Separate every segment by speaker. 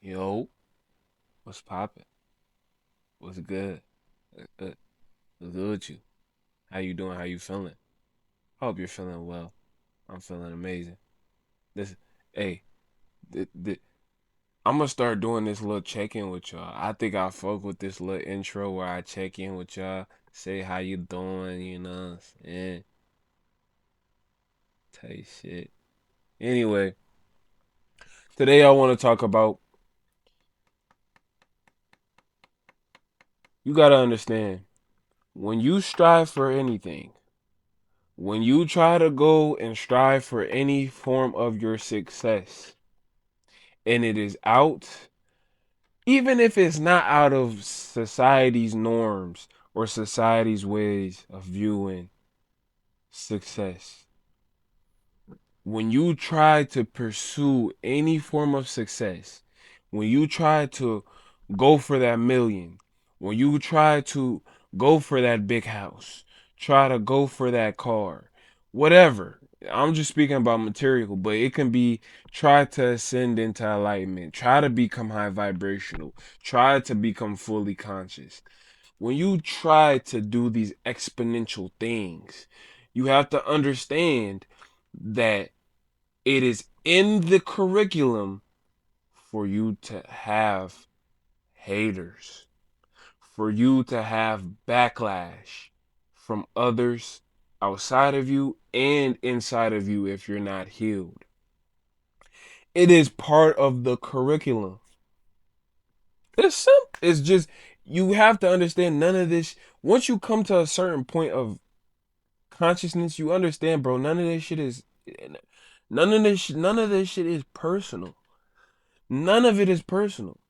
Speaker 1: Yo, what's poppin'? What's good? What's good with you? How you doing? How you feeling? Hope you're feeling well. I'm feeling amazing. This, hey, I'm gonna start doing this little check-in with y'all. I think I fuck with this little intro where I check in with y'all, say how you doing, and type shit. Anyway, today I want to talk about. You gotta understand when you strive for anything. When you try to go and strive for any form of your success and it is out, even if it's not out of society's norms or society's ways of viewing success, when you try to pursue any form of success, when you try to go for that million, when you try to go for that big house, try to go for that car, whatever. I'm just speaking about material, but it can be try to ascend into enlightenment, try to become high vibrational, try to become fully conscious. When you try to do these exponential things, you have to understand that it is in the curriculum for you to have haters, for you to have backlash from others outside of you and inside of you if you're not healed. It is part of the curriculum. It's simple. It's just you have to understand none of this. Once you come to a certain point of consciousness, you understand, bro. None of this shit is personal. None of it is personal.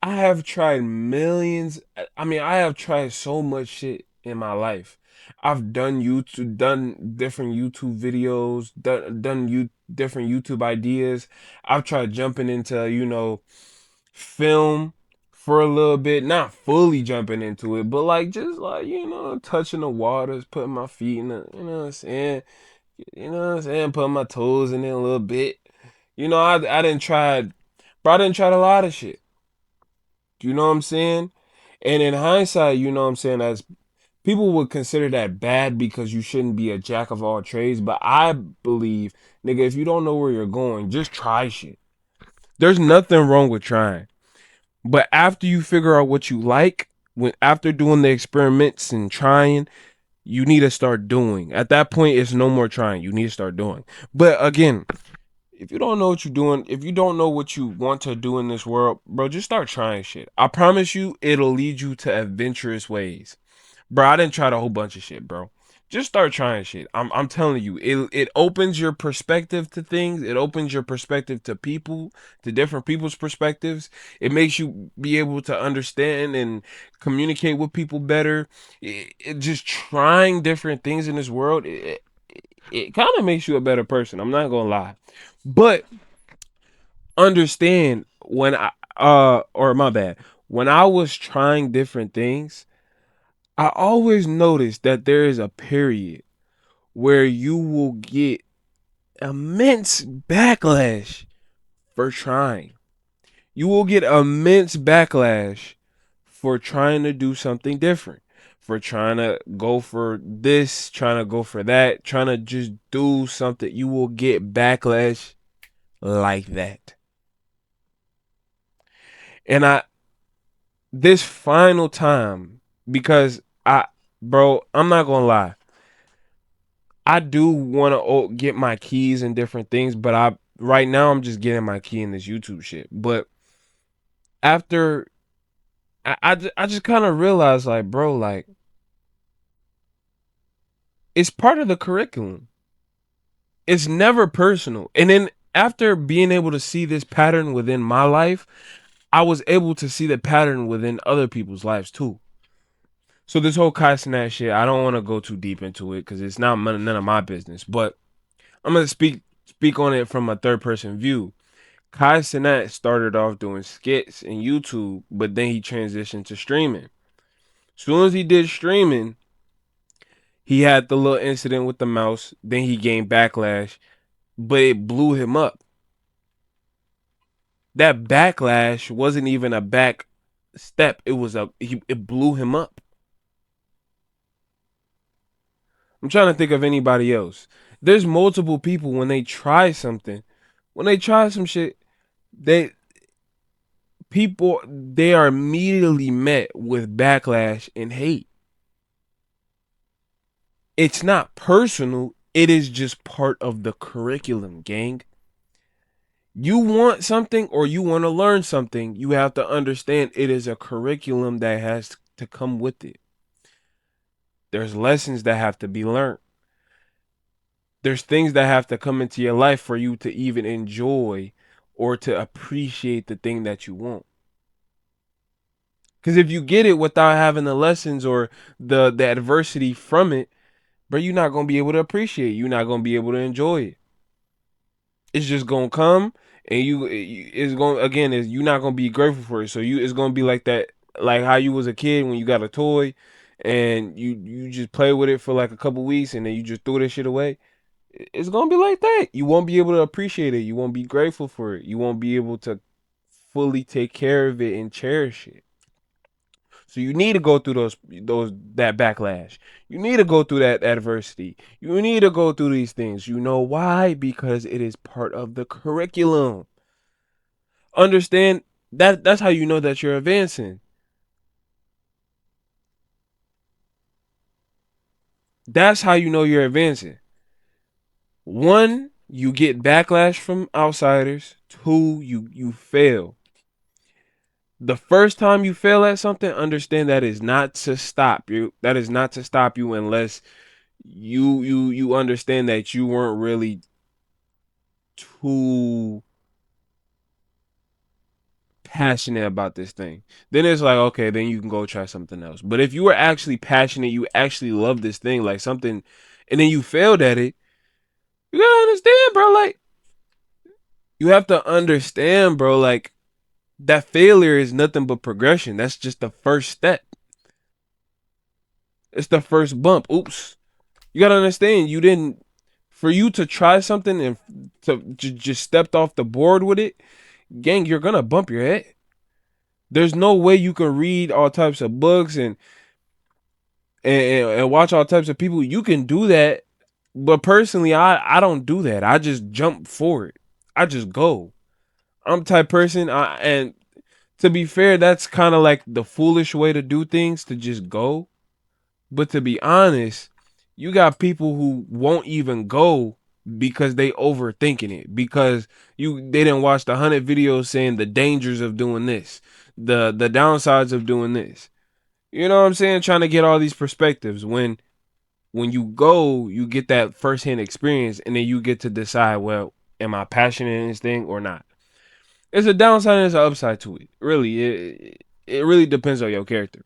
Speaker 1: I have tried millions. I have tried so much shit in my life. I've done different YouTube videos, done you different YouTube ideas. I've tried jumping into, film for a little bit, not fully jumping into it, but like just like, touching the waters, putting my feet in the, putting my toes in it a little bit. I didn't try, bro, I didn't try a lot of shit. Do you know what I'm saying? And in hindsight, you know what I'm saying, as people would consider that bad because you shouldn't be a jack of all trades. But I believe, nigga, if you don't know where you're going, just try shit. There's nothing wrong with trying. But after you figure out what you like, when after doing the experiments and trying, you need to start doing. At that point, it's no more trying. You need to start doing. But again, if you don't know what you're doing, if you don't know what you want to do in this world, bro, just start trying shit. I promise you, it'll lead you to adventurous ways. Bro, I didn't try a whole bunch of shit, bro. Just start trying shit. I'm telling you, it opens your perspective to things. It opens your perspective to people, to different people's perspectives. It makes you be able to understand and communicate with people better. It just trying different things in this world. It kind of makes you a better person. I'm not gonna lie, but understand when or my bad, when I was trying different things, I always noticed that there is a period where you will get immense backlash for trying. You will get immense backlash for trying to do something different, for trying to go for this, trying to go for that, trying to just do something. You will get backlash like that. And this final time, because bro, I'm not gonna lie, I do want to get my keys and different things, but right now I'm just getting my key in this YouTube shit. But after I just kind of realized, like, bro, like, it's part of the curriculum. It's never personal. And then after being able to see this pattern within my life, I was able to see the pattern within other people's lives too. So this whole Kai Cenat shit, I don't want to go too deep into it because it's not none of my business. But I'm gonna speak on it from a third person view. Kai Cenat started off doing skits in YouTube, but then he transitioned to streaming. Soon as he did streaming, he had the little incident with the mouse. Then he gained backlash, but it blew him up. that backlash wasn't even a back step. It blew him up. I'm trying to think of anybody else. There's multiple people when they try some shit, they they are immediately met with backlash and hate. It's not personal, it is just part of the curriculum, gang. You want something or you want to learn something, you have to understand it is a curriculum that has to come with it. There's lessons that have to be learned. There's things that have to come into your life for you to even enjoy or to appreciate the thing that you want. Because if you get it without having the lessons or the adversity from it, bro, you're not gonna be able to appreciate it. You're not gonna be able to enjoy it. It's just gonna come, and it's going again. Is you're not gonna be grateful for it. So it's gonna be like that, like how you was a kid when you got a toy, and you just play with it for like a couple weeks, and then you just threw that shit away. It's gonna be like that. You won't be able to appreciate it. You won't be grateful for it. You won't be able to fully take care of it and cherish it. So you need to go through those that backlash. You need to go through that adversity. You need to go through these things. You know why? Because it is part of the curriculum. Understand that's how you know that you're advancing. That's how you know you're advancing. One, you get backlash from outsiders. Two, you fail. The first time you fail at something, understand that is not to stop you. That is not to stop you unless you understand that you weren't really too passionate about this thing. Then it's like, okay, then you can go try something else. But if you were actually passionate, you actually love this thing, like something, and then you failed at it, you gotta understand, bro. Like, you have to understand, bro. Like, that failure is nothing but progression. That's just the first step. It's the first bump. Oops. You gotta understand, you didn't, for you to try something and to just stepped off the board with it, gang, you're gonna bump your head. There's no way you can read all types of books and watch all types of people. You can do that, but personally, I don't do that. I just jump forward. I just go. I'm the type person. And to be fair, that's kind of like the foolish way to do things, to just go. But to be honest, you got people who won't even go because they overthinking it, because they didn't watch the 100 videos saying the dangers of doing this, the downsides of doing this. You know what I'm saying? Trying to get all these perspectives. When you go, you get that firsthand experience, and then you get to decide, well, am I passionate in this thing or not? There's a downside and there's an upside to it. Really, it really depends on your character.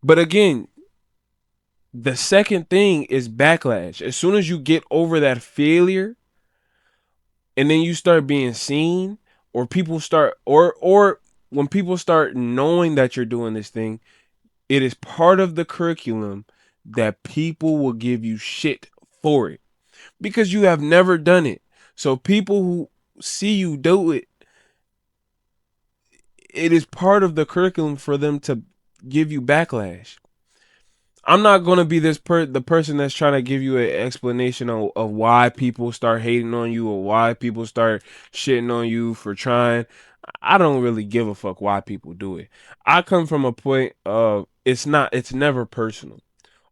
Speaker 1: But again, the second thing is backlash. As soon as you get over that failure, and then you start being seen, or people start, or when people start knowing that you're doing this thing, it is part of the curriculum that people will give you shit for it because you have never done it. So people who see you do it, it is part of the curriculum for them to give you backlash. I'm not gonna be the person that's trying to give you an explanation of why people start hating on you or why people start shitting on you for trying. I don't really give a fuck why people do it. I come from a point of it's never personal.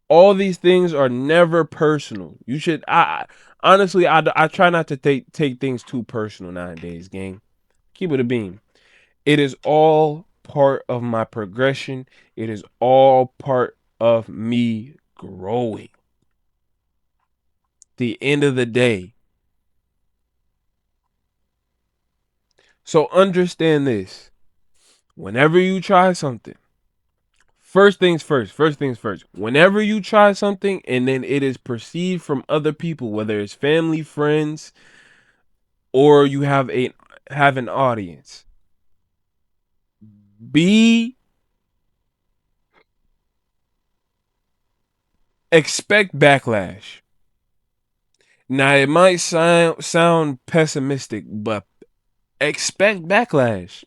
Speaker 1: All these things are never personal. You should honestly I try not to take things too personal nowadays, gang. Keep it a beam. It is all part of my progression. It is all part of me growing. The end of the day. So understand this. Whenever you try something, first things first. Whenever you try something and then it is perceived from other people, whether it's family, friends, or you have an audience, be expect backlash. Now it might sound pessimistic, but Expect backlash.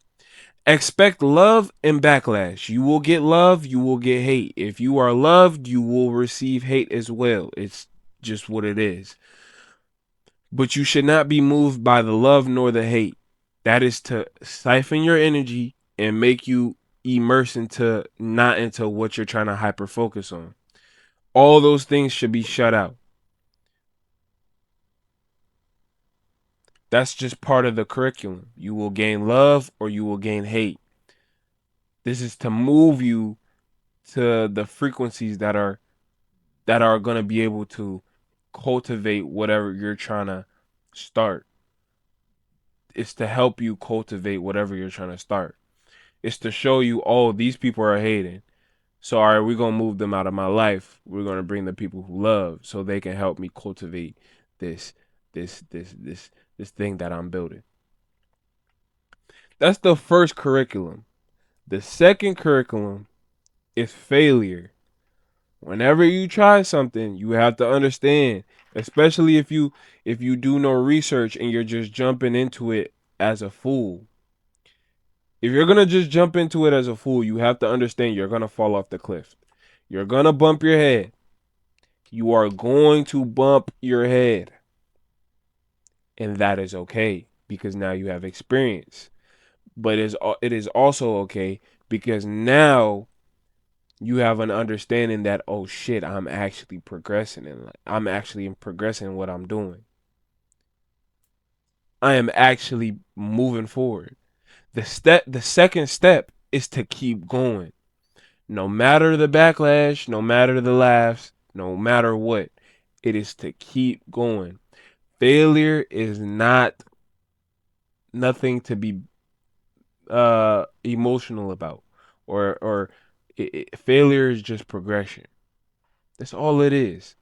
Speaker 1: Expect love and backlash. You will get love, you will get hate. If you are loved, you will receive hate as well. It's just what it is. But you should not be moved by the love nor the hate. That is to siphon your energy and make you immerse into not into what you're trying to hyper focus on. All those things should be shut out. That's just part of the curriculum. You will gain love or you will gain hate. This is to move you to the frequencies that are going to be able to cultivate whatever you're trying to start. It's to help you cultivate whatever you're trying to start. It's to show you, oh, these people are hating. So, all right, we're going to move them out of my life. We're going to bring the people who love so they can help me cultivate this, this, this, this, this thing that I'm building. That's the first curriculum. The second curriculum is failure. Whenever you try something, you have to understand, especially if you do no research and you're just jumping into it as a fool. If you're gonna just jump into it as a fool, you have to understand you're gonna fall off the cliff. You're gonna bump your head. You are going to bump your head. And that is okay because now you have experience. But it is also okay because now you have an understanding that, oh shit, I'm actually progressing and I'm actually progressing in what I'm doing. I am actually moving forward. The second step is to keep going. No matter the backlash, no matter the laughs, no matter what, it is to keep going. Failure is not nothing to be emotional about, or failure is just progression. That's all it is.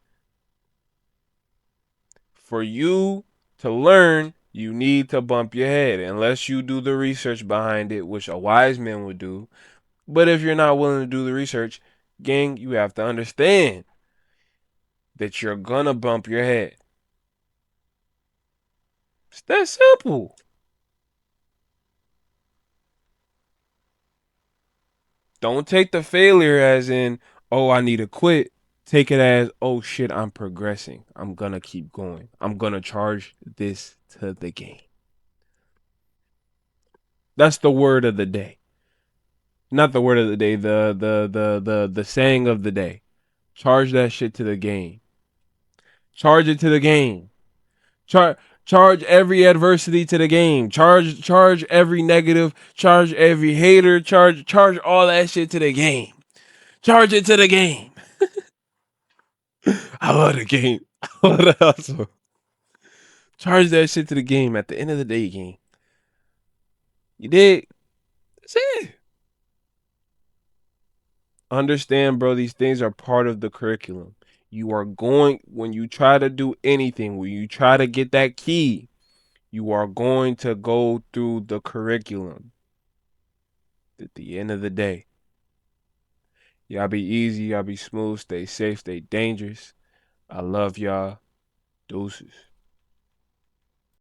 Speaker 1: For you to learn, you need to bump your head unless you do the research behind it, which a wise man would do. But if you're not willing to do the research, gang, you have to understand that you're gonna bump your head. It's that simple. Don't take the failure as in, oh, I need to quit. Take it as, oh shit, I'm progressing. I'm gonna keep going. I'm gonna charge this to the game. That's the word of the day. Not the word of the day, the saying of the day. Charge that shit to the game. Charge it to the game. Charge every adversity to the game. Charge every negative. Charge every hater. Charge all that shit to the game. Charge it to the game. I love the game. I love the hustle. Charge that shit to the game at the end of the day, game. You did. That's it. Understand, bro, these things are part of the curriculum. You are going, when you try to do anything, when you try to get that key, you are going to go through the curriculum. At the end of the day, y'all be easy, y'all be smooth, stay safe, stay dangerous. I love y'all. Deuces.